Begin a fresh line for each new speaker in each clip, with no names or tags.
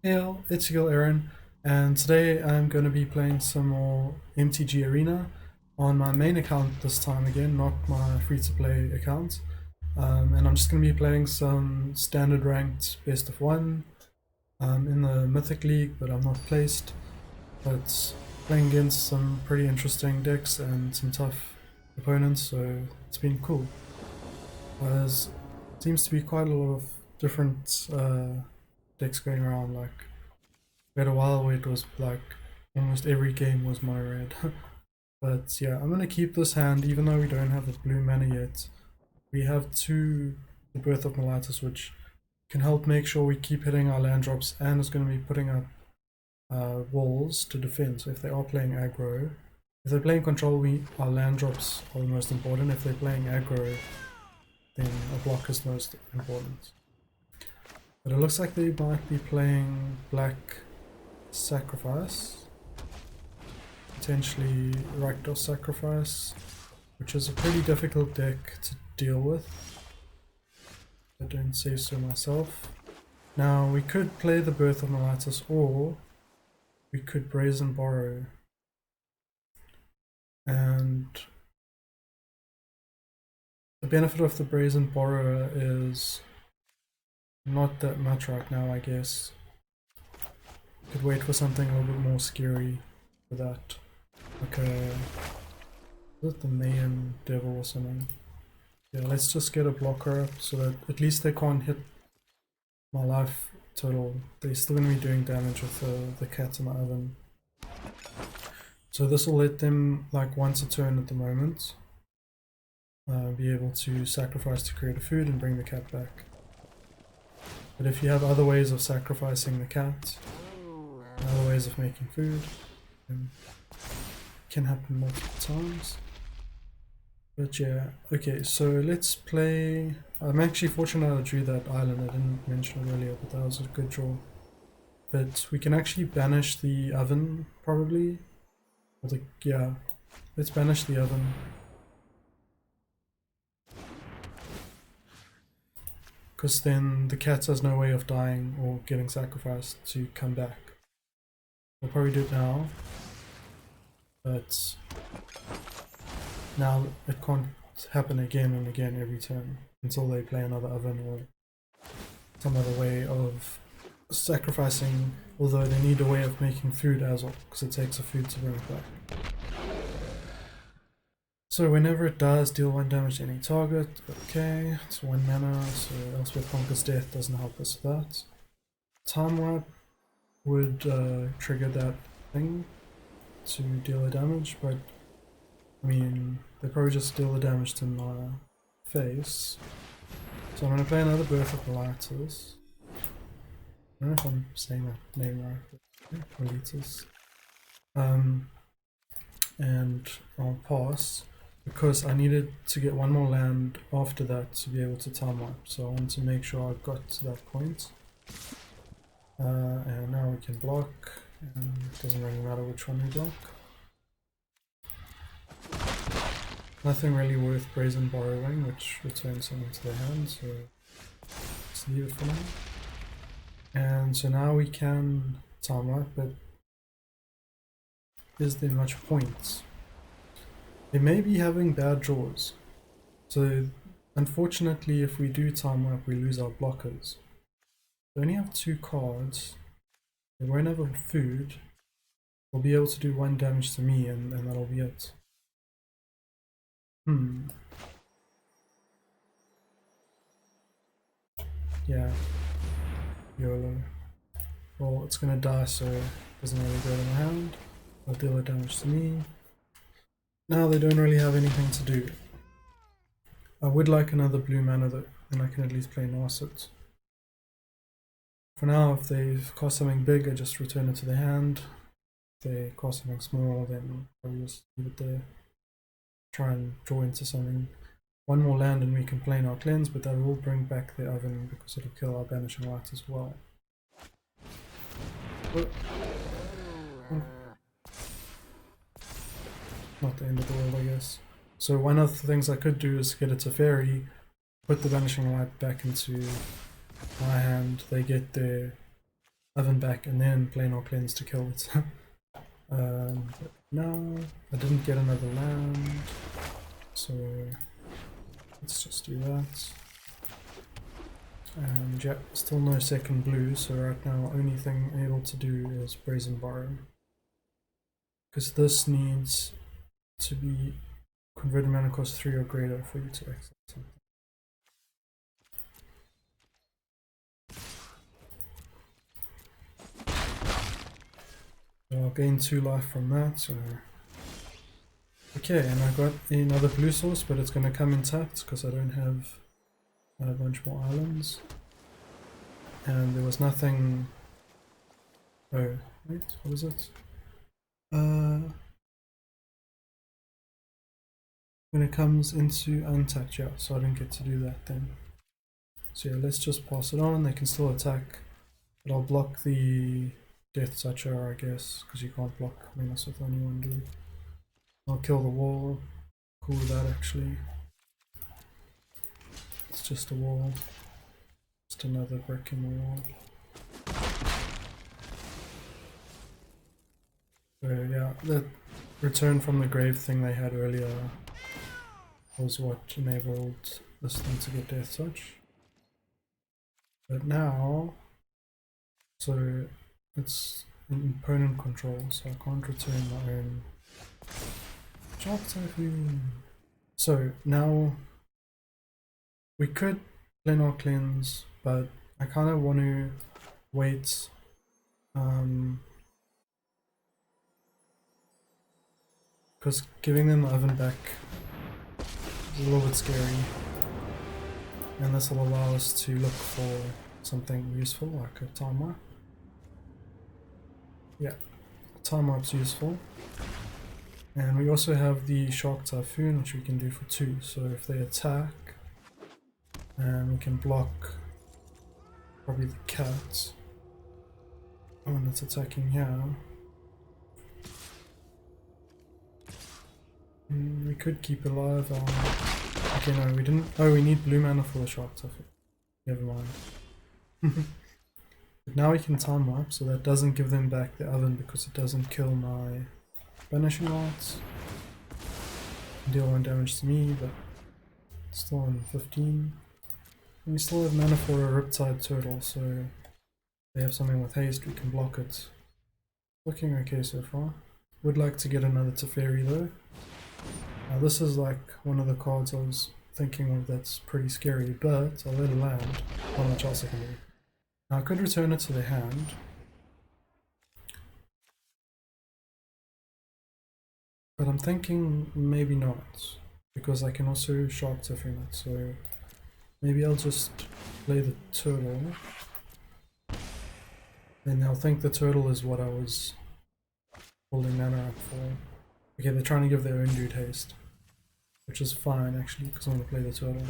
Hey all, it's your girl Aaron, and today I'm going to be playing some more MTG Arena on my main account this time again, not my free-to-play account. And I'm just going to be playing some standard ranked best of one in the Mythic League, but I'm not placed. But playing against some pretty interesting decks and some tough opponents, so it's been cool. There seems to be quite a lot of different decks going around, like we had a while where it was like almost every game was mono red. But yeah, I'm gonna keep this hand even though we don't have the blue mana yet. We have the Birth of Melitus, which can help make sure we keep hitting our land drops, and is going to be putting up walls to defend. So if they are playing aggro, if they're playing control, our land drops are the most important. If they're playing aggro, then a block is most important. But it looks like they might be playing black sacrifice, potentially Rakdos sacrifice, which is a pretty difficult deck to deal with. I don't say so myself. Now we could play the Birth of Melitus, or we could Brazen Borrow, and the benefit of the Brazen Borrower is not that much right now, I guess. Could wait for something a little bit more scary for that, like is it the Mayan Devil or something? Yeah, let's just get a blocker up so that at least they can't hit my life total. They're still going to be doing damage with the cat in the oven. So this will let them, like once a turn at the moment, be able to sacrifice to create a food and bring the cat back. But if you have other ways of sacrificing the cat, other ways of making food, then it can happen multiple times. But yeah, okay, so let's play. I'm actually fortunate I drew that island. I didn't mention it earlier, but that was a good draw. But we can actually banish the oven, probably. Yeah, let's banish the oven. Because then the cat has no way of dying or getting sacrificed to come back. We'll probably do it now. But now it can't happen again and again every turn until they play another oven or some other way of sacrificing, although they need a way of making food as well, because it takes a food to bring it back. So whenever it does, deal 1 damage to any target. Okay, it's 1 mana, so Elspeth Conquers Death doesn't help us with that. Time Warp would trigger that thing to deal the damage, but I mean, they probably just deal the damage to my face. So I'm going to play another Birth of Melitus. I don't know if I'm saying that name right, but Melitus. And I'll pass because I needed to get one more land after that to be able to time wipe. So I want to make sure I got to that point. And now we can block, and it doesn't really matter which one we block. Nothing really worth Brazen Borrowing, which returns something to their hand, so let's leave it for now. And so now we can time wipe, but is there much point? They may be having bad draws. So unfortunately, if we do time wipe, we lose our blockers. They only have 2 cards. They won't have a food. They'll be able to do 1 damage to me, and that'll be it. Yeah. YOLO. Well, it's gonna die, so it doesn't really go to my hand. They'll deal the damage to me. Now they don't really have anything to do. I would like another blue mana though, and I can at least play Narset. For now, if they cost something big, I just return it to the hand. If they cost something small, then I'll just leave it there. Try and draw into something. 1 more land and we can play our cleanse, but that will bring back the oven because it'll kill our banishing light as well. Not the end of the world, I guess. So one of the things I could do is get a Teferi, put the Vanishing Light back into my hand, they get their oven back and then plain or cleanse to kill it. But no, I didn't get another land, so let's just do that. And yeah, still no second blue, so right now only thing able to do is Brazen Borrow. Because this needs to be converted mana cost 3 or greater for you to access something. So I'll gain 2 life from that, so... Okay, and I got another blue source, but it's going to come intact because I don't have a bunch more islands. And there was nothing... Oh, wait, what was it? When it comes into untapped, yeah, so I didn't get to do that then. So yeah, let's just pass it on. They can still attack, but I'll block the Death Toucher, I guess, because you can't block Menace with only one dude. I'll kill the wall. Cool with that, actually. It's just a wall. Just another brick in the wall. So yeah, that return from the grave thing they had earlier was what enabled this thing to get Death Touch. But now, so it's in opponent control, so I can't return my own Shock Typhoon. So now we could play or cleanse, but I kind of want to wait. Because giving them the oven back is a little bit scary, and this will allow us to look for something useful like a time warp. Yeah, time warp's useful. And we also have the Shark Typhoon, which we can do for 2. So if they attack, and we can block probably the cat when it's attacking here. We could keep alive our... Okay, no, we didn't. Oh, we need blue mana for the Shark Typhoon. Never mind. But now we can time wipe, so that doesn't give them back the oven because it doesn't kill my banishing arts. Deal 1 damage to me, but still on 15. And we still have mana for a Riptide Turtle, so if they have something with haste, we can block it. Looking okay so far. Would like to get another Teferi though. Now this is like one of the cards I was thinking of that's pretty scary, but I'll let it land. Not much else I can do. Now I could return it to the hand. But I'm thinking maybe not, because I can also Shark Typhoon it, so maybe I'll just play the turtle. Then they'll think the turtle is what I was holding mana up for. Okay, they're trying to give their own dude haste, which is fine actually, because I want to play the turtle.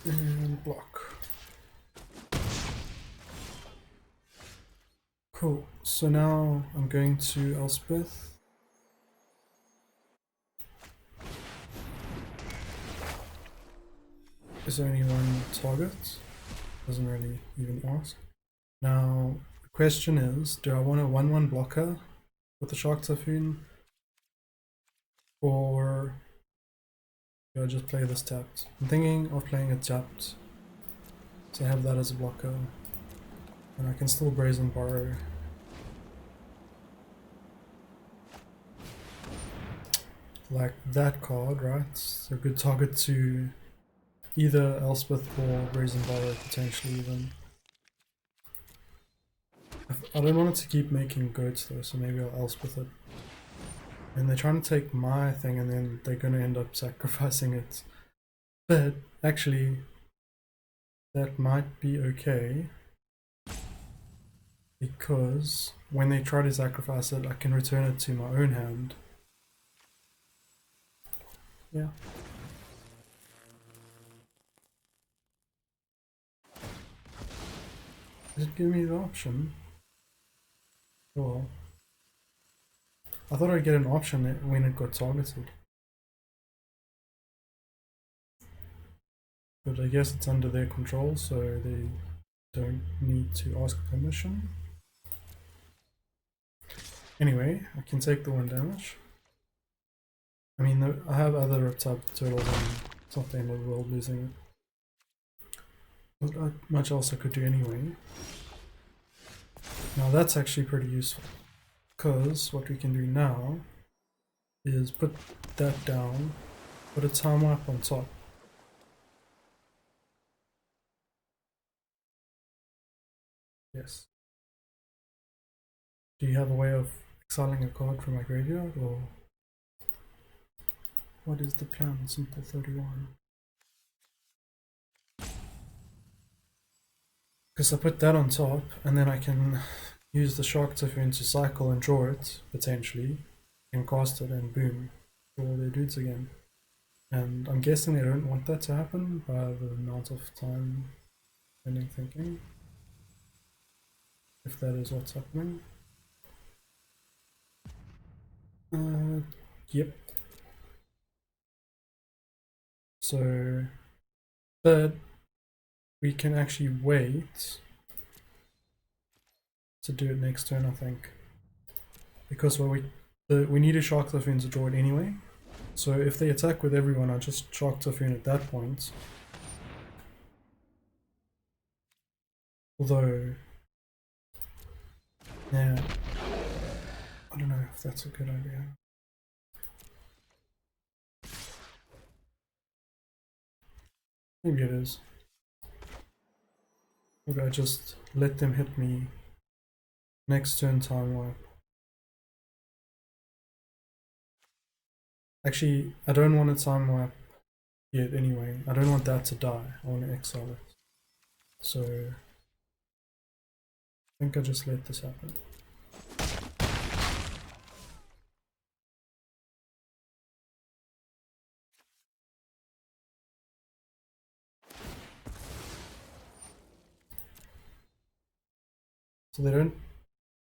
And block. Cool, so now I'm going to Elspeth. Is there only one target? Doesn't really even ask. Now, the question is, do I want a 1/1 blocker with the Shark Typhoon? Or do I just play this tapped? I'm thinking of playing it tapped, so I have that as a blocker. And I can still Brazen Borrow. Like that card, right? It's a good target to either Elspeth or Brazen Borrow, potentially even. I don't want it to keep making goats though, so maybe I'll Elspeth it. And they're trying to take my thing and then they're going to end up sacrificing it. But actually, that might be okay. Because when they try to sacrifice it, I can return it to my own hand. Yeah. Does it give me the option? Well, I thought I'd get an option when it got targeted. but I guess it's under their control, so they don't need to ask permission. Anyway, I can take the 1 damage. I mean, I have other Riptide turtles and it's not the end of the world losing it. Not much else I could do anyway. Now that's actually pretty useful, because what we can do now is put that down, put a time wipe on top. Yes. Do you have a way of exiling a card from my graveyard, or what is the plan? Simple 31. Because I put that on top, and then I can use the Shark Typhoon to cycle and draw it, potentially, and cast it, and boom, draw all their dudes again. And I'm guessing they don't want that to happen by the amount of time spending thinking, if that is what's happening. Yep. So, but we can actually wait to do it next turn, I think, because we need a Shark Typhoon to draw it anyway. So if they attack with everyone, I just Shark Typhoon at that point. Although, yeah, I don't know if that's a good idea. Maybe it is. Maybe I just let them hit me next turn time wipe. Actually, I don't want a time wipe yet anyway. I don't want that to die. I want to exile it. So I think I just let this happen. So they don't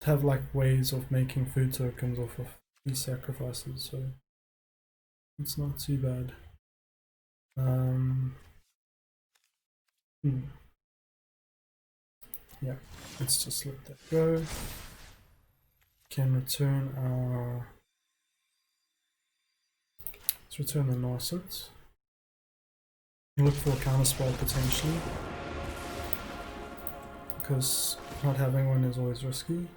have like ways of making food tokens off of these sacrifices, so it's not too bad. Yeah, let's just let that go. Can return our. Let's return the Narset. Look for a counterspell potentially, because not having one is always risky.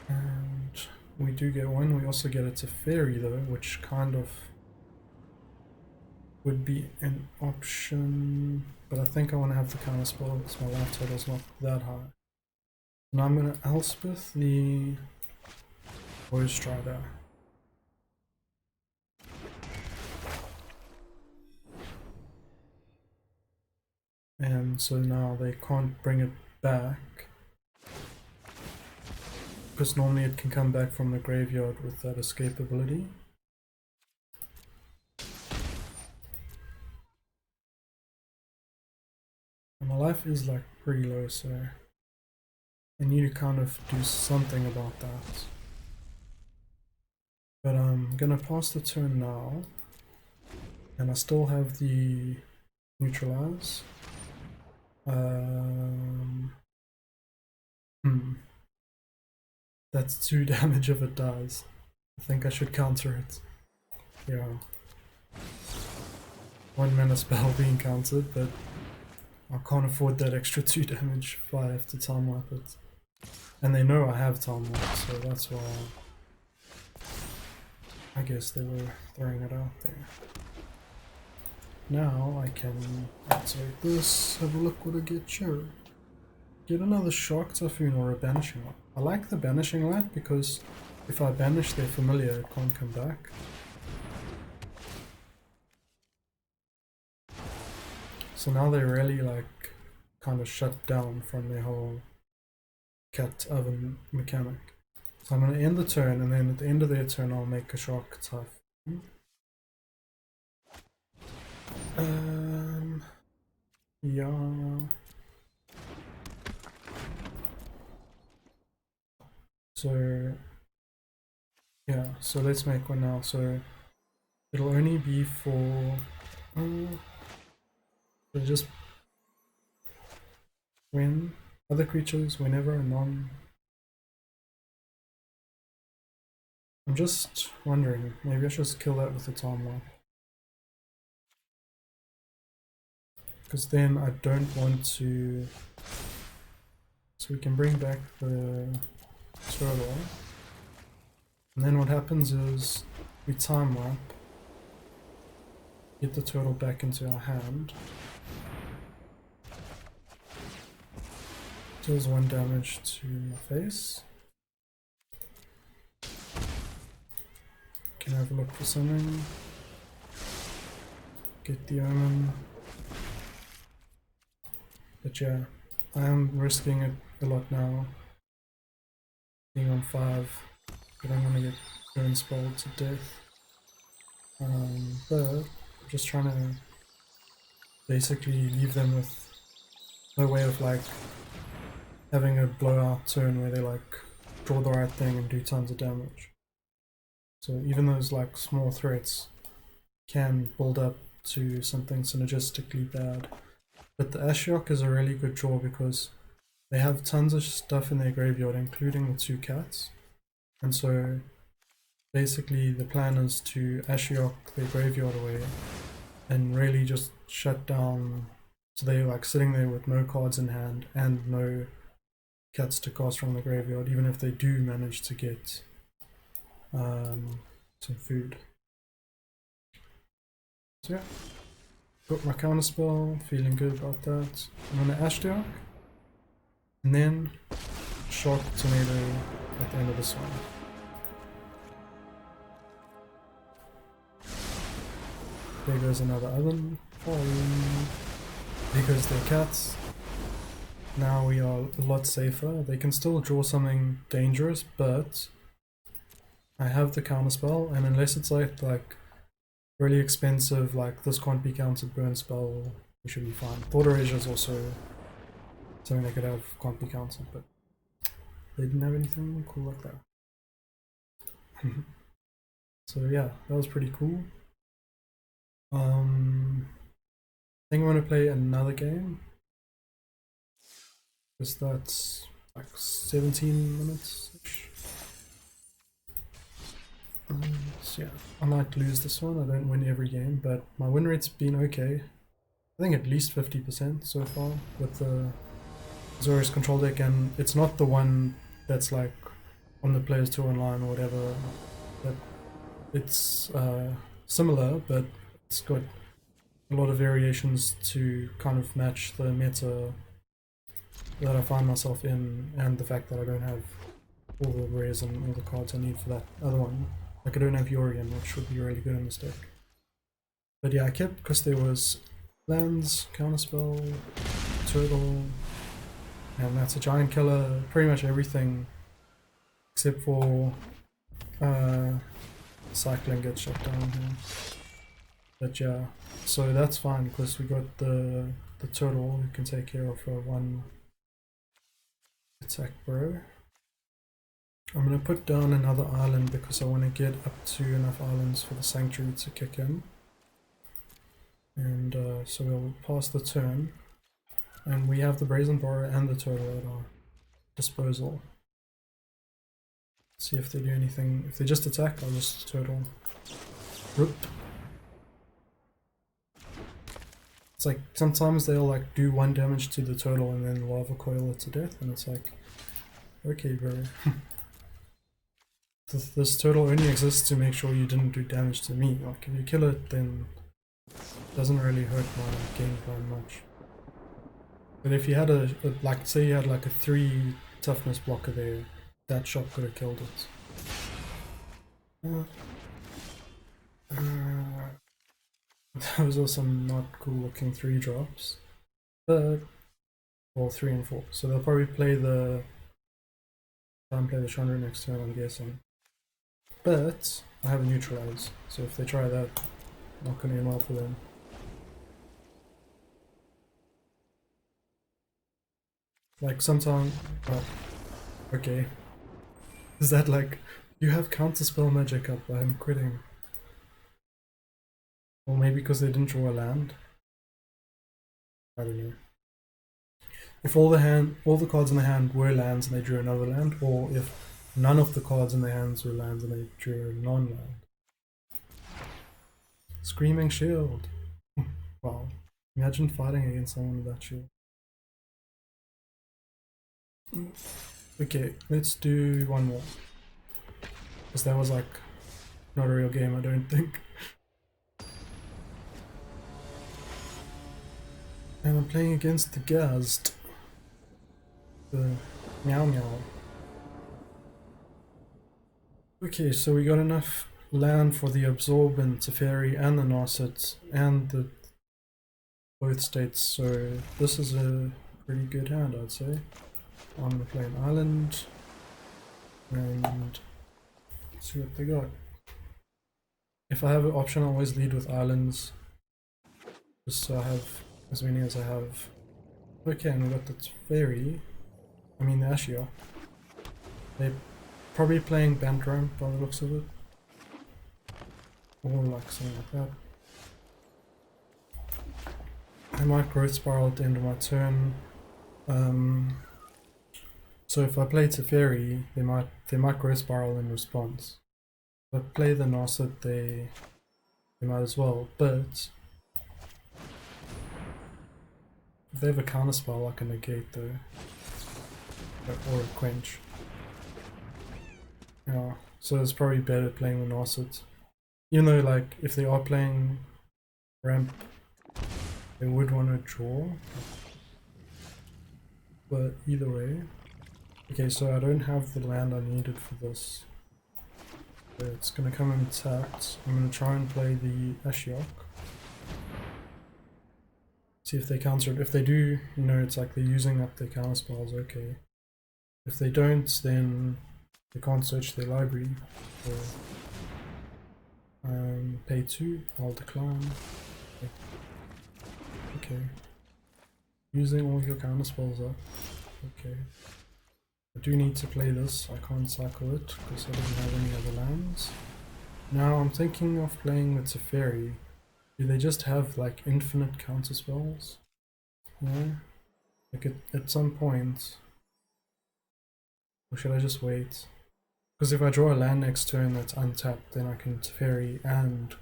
And we do get one. We also get a Teferi though, which kind of would be an option, but I think I want to have the counterspell because my life total is not that high. Now I'm going to Elspeth the Void Strider. And so now they can't bring it back, because normally it can come back from the graveyard with that escape ability. And my life is like pretty low, so I need to kind of do something about that. But I'm gonna pass the turn now, and I still have the neutralize. That's 2 damage if it dies. I think I should counter it. Yeah. 1 mana spell being countered, but I can't afford that extra 2 damage if I have to time wipe it. And they know I have time wipe, so that's why I guess they were throwing it out there. Now I can activate this, have a look what I get here. Get another Shark Typhoon or a Banishing Light. I like the Banishing Light because if I banish their familiar, it can't come back. So now they're really like kind of shut down from their whole cat oven mechanic. So I'm going to end the turn, and then at the end of their turn I'll make a Shark Typhoon. Yeah. So yeah, so let's make one now. So it'll only be for So just when other creatures, whenever a non. I'm just wondering, maybe I should just kill that with the timeline. Because then I don't want to. So we can bring back the turtle. And then what happens is we time warp, get the turtle back into our hand. Deals 1 damage to my face. Can have a look for something. Get the omen. But yeah, I am risking it a lot now. Being on 5. I don't want to get burn spelled to death. But I'm just trying to basically leave them with no way of like having a blowout turn where they like draw the right thing and do tons of damage. So even those like small threats can build up to something synergistically bad. But the Ashiok is a really good draw because they have tons of stuff in their graveyard, including the 2 cats. And so basically the plan is to Ashiok their graveyard away and really just shut down. So they're like sitting there with no cards in hand and no cats to cast from the graveyard, even if they do manage to get some food. So yeah, got my counterspell, feeling good about that. I'm gonna Ashiok and then Shock Tornado at the end of this one. There goes another oven. Oh, there goes their cats. Now we are a lot safer. They can still draw something dangerous, but I have the counterspell, and unless it's like really expensive, like this can't be countered burn spell, we should be fine. Thought Erasure is also something they could have, can't be countered, but they didn't have anything cool like that. So yeah, that was pretty cool. I think I'm gonna play another game. Because that's like 17 minutes-ish. So yeah, I might lose this one. I don't win every game, but my win rate's been okay. I think at least 50% so far with the Azorius control deck, and it's not the one that's like on the Players 2 online or whatever. But it's similar, but it's got a lot of variations to kind of match the meta that I find myself in, and the fact that I don't have all the rares and all the cards I need for that other one. Like I don't have Yorion, which would be really good in this deck. But yeah, I kept, because there was lands, counterspell, turtle, and that's a giant killer, pretty much everything except for cycling gets shut down here. But yeah, so that's fine because we got the turtle who can take care of a 1 attack bro. I'm gonna put down another island because I want to get up to enough islands for the sanctuary to kick in. And so we'll pass the turn. And we have the brazen borrower and the turtle at our disposal. See if they do anything. If they just attack, I'll just turtle. Rip. It's like sometimes they'll like do 1 damage to the turtle and then lava coil it to death, and it's like, okay bro. This turtle only exists to make sure you didn't do damage to me. Like if you kill it, then it doesn't really hurt my game plan much. But if you had like say you had like a 3 toughness blocker there, that shot could have killed it. That was also not cool looking 3 drops. But well, 3 and 4. So they'll probably play the Chandra next turn, I'm guessing. But I have a neutralize, so if they try that, not gonna end well for them. Like sometimes, oh, okay. Is that like, you have counterspell magic up, I'm quitting. Or maybe because they didn't draw a land. I don't know. If all the cards in the hand were lands and they drew another land, or if none of the cards in their hands were lands and they drew a non-land. Screaming Shield. Wow. Imagine fighting against someone with that shield. Okay, let's do one more. Because that was like not a real game, I don't think. And I'm playing against the Gazed. The Meow Meow. Okay, so we got enough land for the Absorb and Teferi and the Narset and the both states, so this is a pretty good hand, I'd say. I'm gonna play an island and see what they got. If I have an option, I always lead with islands, just so I have as many as I have. Okay, and we got the Teferi. I mean the Ashiok. They're probably playing Bantram by the looks of it. Or like something like that. I might Growth Spiral at the end of my turn. So if I play Teferi, they might Growth Spiral in response. If I play the Narset, they might as well. But if they have a counter spell, I can negate though, or a quench. Yeah, so it's probably better playing the Narset. Even though, like, if they are playing ramp, they would want to draw. But either way. Okay, so I don't have the land I needed for this. So it's gonna come in tapped. I'm gonna try and play the Ashiok. See if they counter it. If they do, you know, it's like they're using up their counter spells, okay. If they don't, then they can't search their library. So pay 2, I'll decline. Okay. Using all your counter spells up. Okay. I do need to play this, I can't cycle it because I don't have any other lands. Now I'm thinking of playing with Teferi. Do they just have like infinite counter spells? Yeah? Like at some point. Or should I just wait? Because if I draw a land next turn that's untapped, then I can Teferi and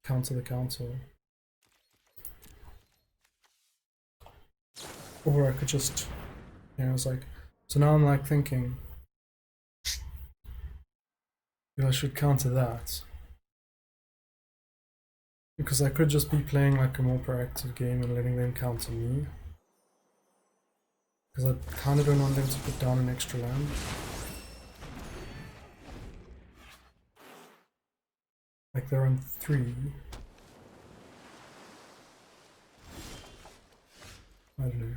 counter the counter. Or I could just, you know, I was like, so now I'm like thinking, I should counter that. Because I could just be playing like a more proactive game and letting them counter me. Because I kind of don't want them to put down an extra land. Like they're on 3. I don't know.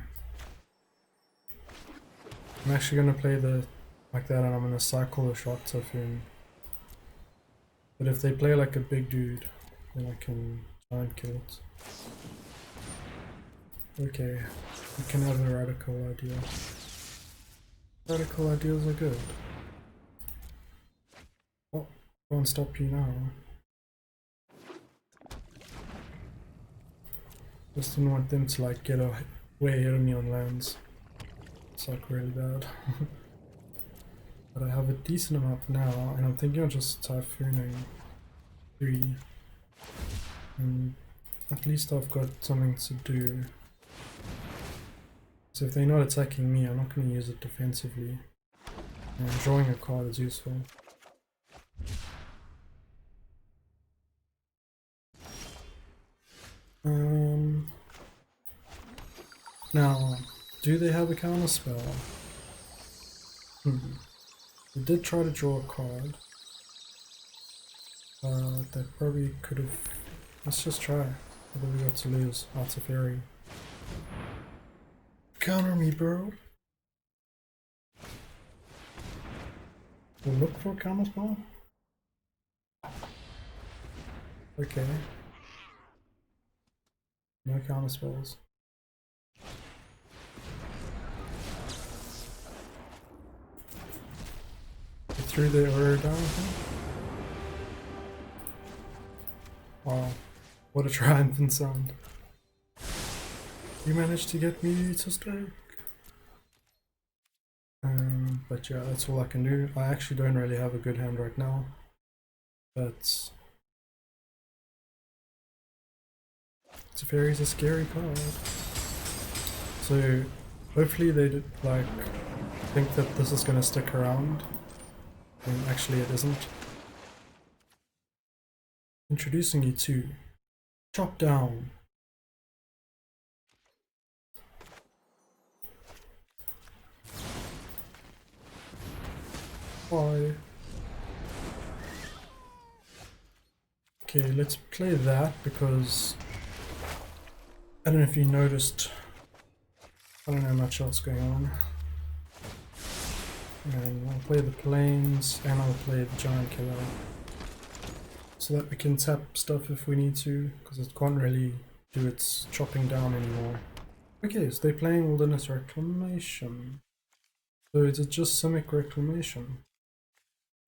I'm actually gonna play the like that and I'm gonna cycle the Shock Typhoon. But if they play like a big dude, then I can try and kill it. Okay, we can have a radical idea. Radical ideas are good. Oh, can't stop you now. Just didn't want them to like get way ahead of me on lands. It's like really bad. But I have a decent amount now, and I'm thinking of just typhooning 3. And at least I've got something to do. So if they're not attacking me, I'm not going to use it defensively. And drawing a card is useful. Now, do they have a counter spell? They did try to draw a card. They probably could have. Let's just try. What have we got to lose? Arts of Fairy. Counter me, bro. We'll look for a counter spell. Okay. No counter spells. They threw the order down, I think. Wow. What a triumphant sound. You managed to get me to stake. But yeah, that's all I can do. I actually don't really have a good hand right now. But Teferi's a scary card. So hopefully they did, like, think that this is gonna stick around. And actually it isn't. Introducing you to Chop Down. Bye. Okay, let's play that because I don't know if you noticed, I don't know much else going on. And I'll play the planes and I'll play the giant killer so that we can tap stuff if we need to, because it can't really do its chopping down anymore. Okay, so they're playing Wilderness Reclamation. So is it just Simic Reclamation?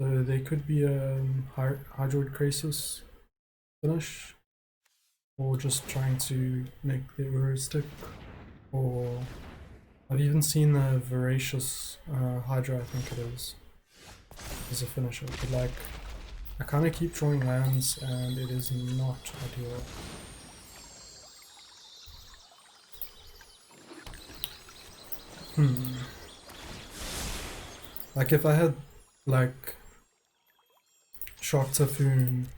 So they could be a Hydroid Crisis finish, or just trying to make the Uro stick, or I've even seen the Voracious Hydra, I think it is, as a finisher, but like, I kind of keep drawing lands and it is not ideal. Like if I had like Shock Typhoon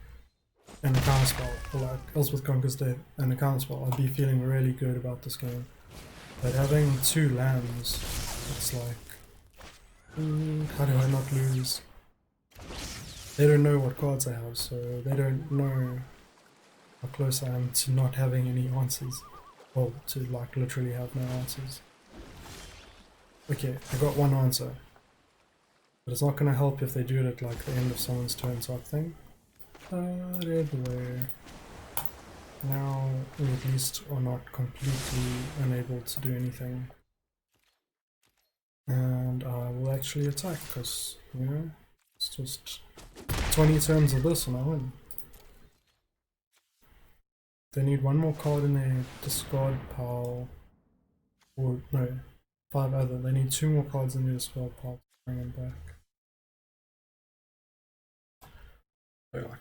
and a counterspell, or like Elspeth Conquers Death and a counterspell, I'd be feeling really good about this game. But having two lands, it's like, how do I not lose? They don't know what cards I have, so they don't know how close I am to not having any answers. Well, to like literally have no answers. Okay, I got one answer. But it's not gonna help if they do it at like the end of someone's turn type thing. But anyway, now we at least are not completely unable to do anything. And I will actually attack, because, you know, it's just 20 turns of this and I win. They need one more card in their discard pile, or no, 5 other. They need 2 more cards in their discard pile to bring them back. So like,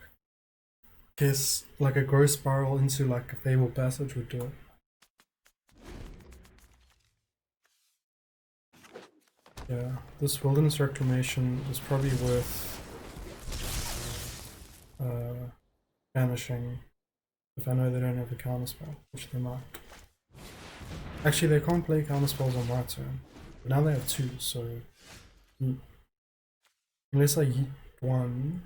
guess like a Growth Spiral into like a Fabled Passage would do it. Yeah, this Wilderness Reclamation is probably worth banishing if I know they don't have a counterspell, which they might. Actually, they can't play counterspells on my turn, but now they have 2, so unless I yeet one,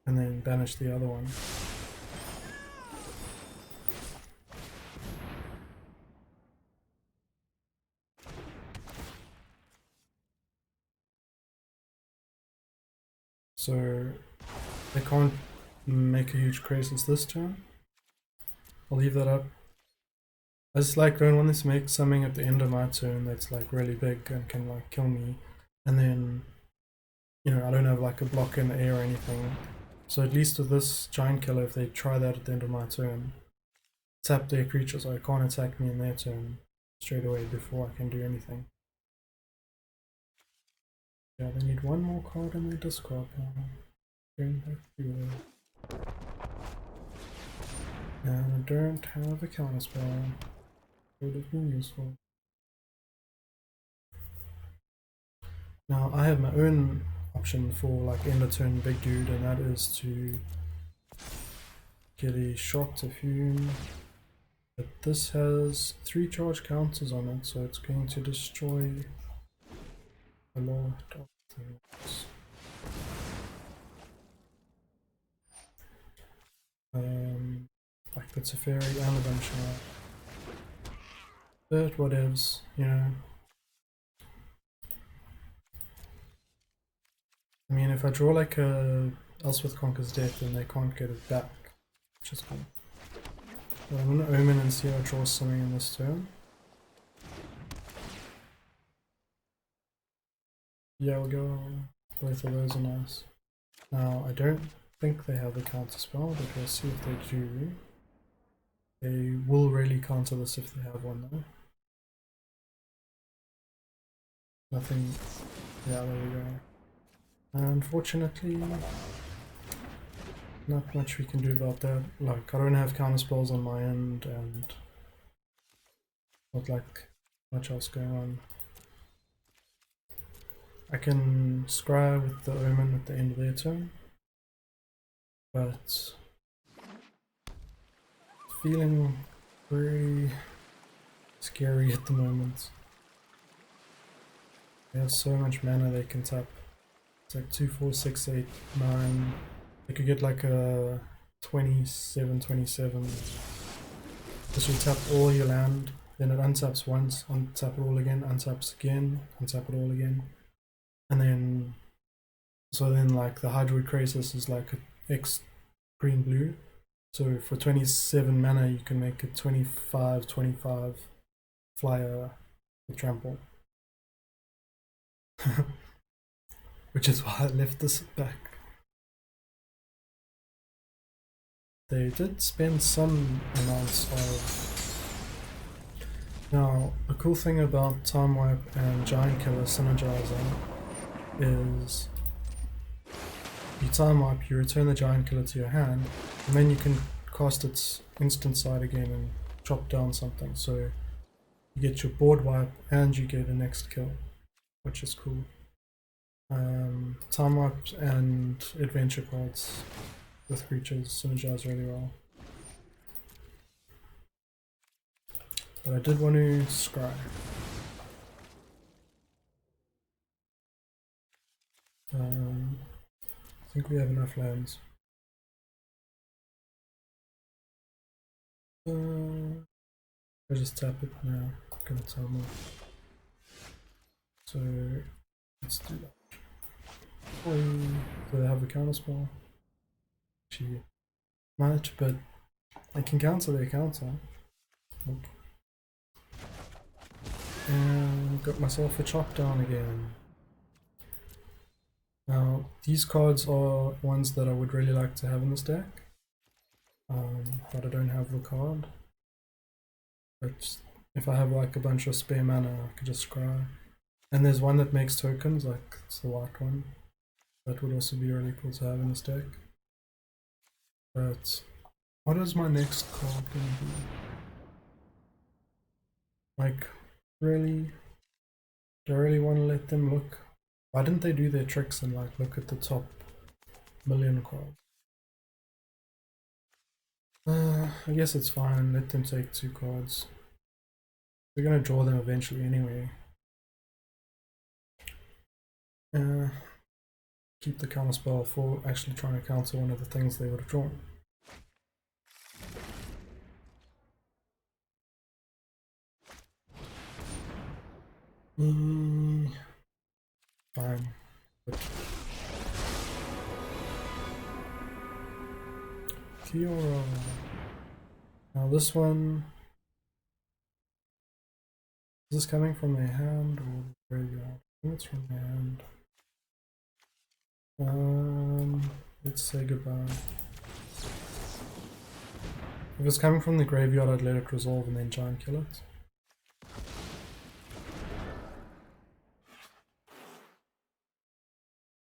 and then banish the other one. So they can't make a huge crisis this turn. I'll leave that up. I just like don't want to make something at the end of my turn that's like really big and can like kill me, and then, you know, I don't have like a block in the air or anything. So at least with this giant killer, if they try that at the end of my turn, tap their creature so it can't attack me in their turn straight away before I can do anything. Yeah, they need one more card in their discard pile. Going back to and I don't have a counterspell. Would have been useful. Now I have my own option for like end of turn big dude, and that is to get a Shock Typhoon. But this has 3 charge counters on it, so it's going to destroy a lot of things. Like the Teferi and the Benchmark. But whatevs, you know. I mean, if I draw like a Elspeth Conquers Death, then they can't get it back, which is cool. But I'm gonna Omen and see if I draw something in this turn. Yeah, we'll go. Both of those are nice. Now, I don't think they have a counter spell, but we'll see if they do. They will really counter this if they have one though. Nothing. Yeah, there we go. Unfortunately, not much we can do about that. Like, I don't have counter spells on my end, and not like much else going on. I can scry with the Omen at the end of their turn, but feeling very scary at the moment. They have so much mana they can tap. It's like 2, 4, 6, 8, 9. They could get like a 27, 27. This will tap all your land, then it untaps once, untap it all again, untaps again, untap it all again. And then, so then like the Hydroid Krasis is like a X green blue. So for 27 mana you can make a 25, 25 flyer with trample. Which is why I left this back. They did spend some amounts of... Now, the cool thing about Time Wipe and Giant Killer synergizing is you Time Wipe, you return the Giant Killer to your hand, and then you can cast its instant side again and chop down something. So you get your board wipe and you get a next kill, which is cool. Time Wipe and adventure cards with creatures synergize really well. But I did want to scry. I think we have enough lands. I just tap it now. I'm gonna tell more. So let's do that. Do they have a counter spell? Gee, much, but I can counter their counter. Nope. And got myself a chop down again. Now, these cards are ones that I would really like to have in this deck, but I don't have the card. But if I have like a bunch of spare mana, I could just scry. And there's one that makes tokens, like it's the white one. That would also be really cool to have in this deck. But what is my next card going to be? Like, really? Do I really want to let them look? Why didn't they do their tricks and like look at the top million cards? I guess it's fine, let them take 2 cards. We're gonna draw them eventually anyway. Keep the counter spell for actually trying to counter one of the things they would have drawn. Fine. But Kiora. Now this one, is this coming from their hand or graveyard? I think it's from their hand. Let's say goodbye. If it's coming from the graveyard, I'd let it resolve and then giant kill it.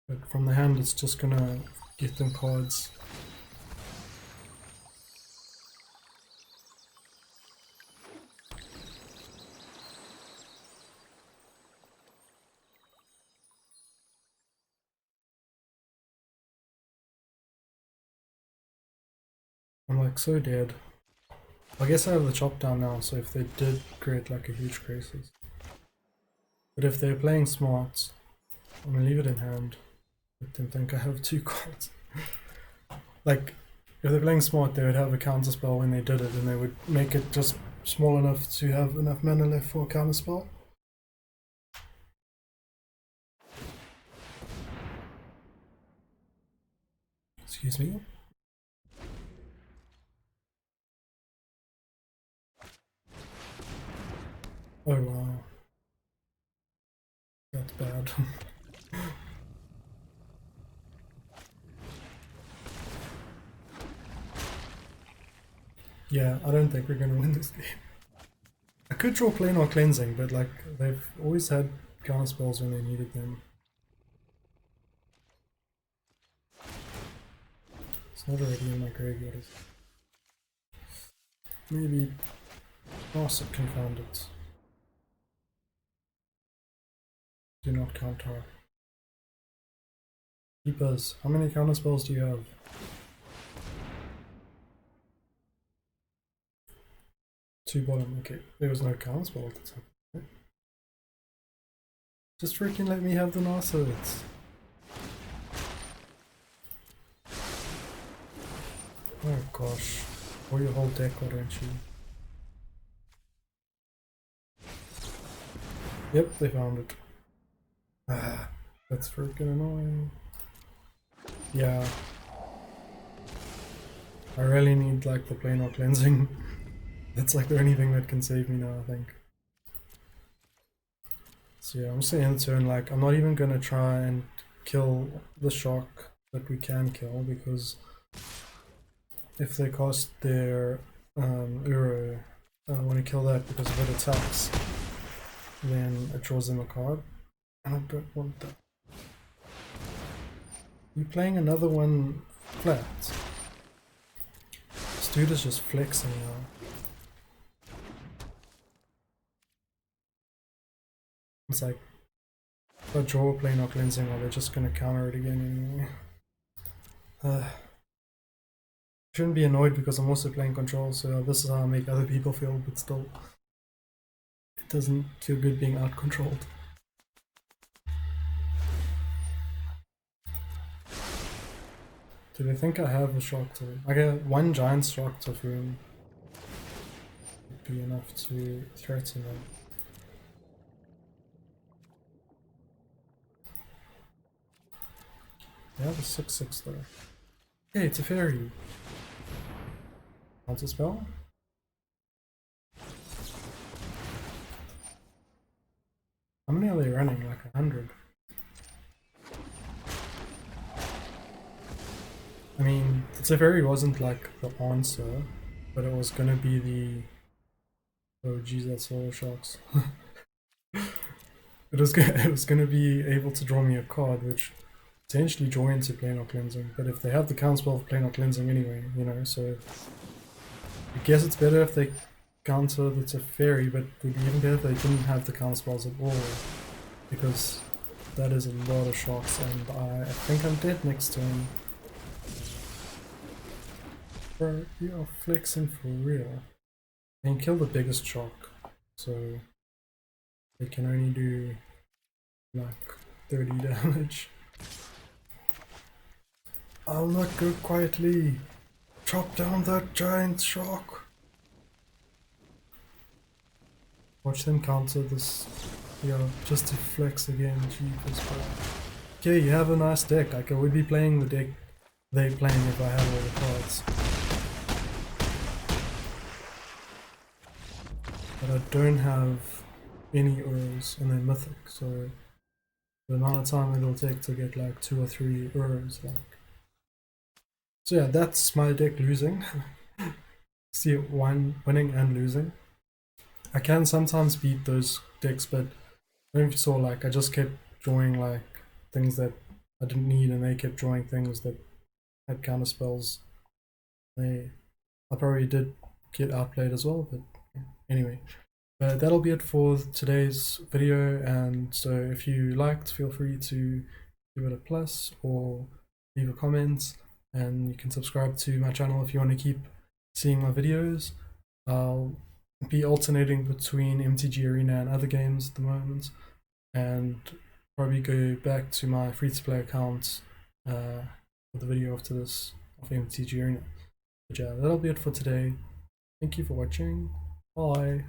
But from the hand, it's just gonna get them cards. I'm like so dead. I guess I have the chop down now, so if they did create like a huge crisis. But if they're playing smart, I'm gonna leave it in hand. Let them think I have 2 cards. Like, if they're playing smart, they would have a counter spell when they did it, and they would make it just small enough to have enough mana left for a counter spell. Excuse me. Oh wow. That's bad. Yeah, I don't think we're gonna win this game. I could draw planar cleansing, but like they've always had counter spells when they needed them. It's not already in my graveyard, is it? Maybe Master Confound it. Do not counter. Keepers, how many counter spells do you have? 2 bottom, okay. There was no counter spell at the time. Okay. Just freaking let me have the Narcissids. Oh gosh. Or your whole deck, why don't you? Yep, they found it. Ah, that's freaking annoying. Yeah. I really need like the planar cleansing. That's like the only thing that can save me now, I think. So yeah, I'm just gonna end the turn, like I'm not even gonna try and kill the shock that we can kill, because if they cast their Uro, I want to kill that because of it attacks, then it draws them a card, and I don't want that. You playing another one flat? This dude is just flexing now. It's like, if I draw a planar cleansing, or they're just gonna counter it again anyway. Shouldn't be annoyed because I'm also playing control, so this is how I make other people feel, but still, it doesn't feel good being out controlled. Do they think I have a shock to? I get one giant shock to room would be enough to threaten them. They have a 6/6 though. Hey, it's a fairy. Counter spell? How many are they running? Like 100. I mean, the Teferi wasn't like the answer, but it was gonna be the... Oh geez, that's all the shocks. it was gonna be able to draw me a card, which potentially draw into planar cleansing, but if they have the counter spell of planar cleansing anyway, you know, so I guess it's better if they counter the Teferi, but it would be even better if they didn't have the counter spells at all, because that is a lot of shocks, and I think I'm dead next turn. Bro, you are flexing for real. They can kill the biggest shock, so they can only do like 30 damage. I'll not go quietly. Chop down that giant shock. Watch them counter this. Yeah, just to flex again. Jeepers, bro. Okay, you have a nice deck. Like I would be playing the deck they playing if I had all the cards. But I don't have any Uros and they're mythic, so the amount of time it'll take to get like 2 or 3 Uros, like. So yeah, that's my deck losing. See it winning and losing. I can sometimes beat those decks, but I don't know if you saw, like I just kept drawing like things that I didn't need, and they kept drawing things that had counter spells. I probably did get outplayed as well, but anyway. But that'll be it for today's video, and so if you liked, feel free to give it a plus or leave a comment, and you can subscribe to my channel if you want to keep seeing my videos. I'll be alternating between MTG Arena and other games at the moment, and probably go back to my free-to-play account for the video after this of MTG Arena. But yeah, that'll be it for today. Thank you for watching. Bye.